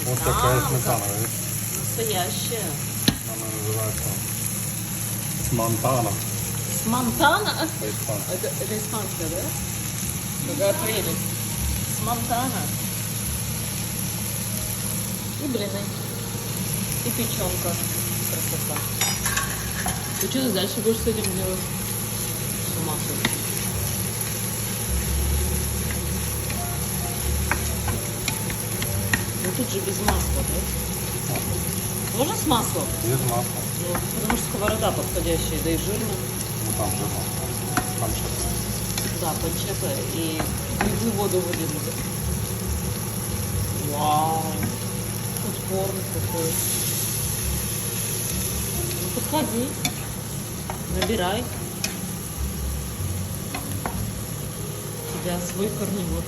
Вот такая сметана, видишь? Настоящая. Она называется Монтана Монтана? по-испански. Это испанская, да? Какая прелесть. Монтана. И блины. И печенка. Красота. И что ты дальше будешь с этим делать? С ума сойти. Ну тут же без масла, да? Можно с маслом? Без масла. Ну, потому что сковорода подходящая, да и жирно. Ну там жирно. Панчетта. Да, панчетта и грибы воду выделили. Вау! Фудкорн какой. Ну, подходи. Набирай. У тебя свой корневод.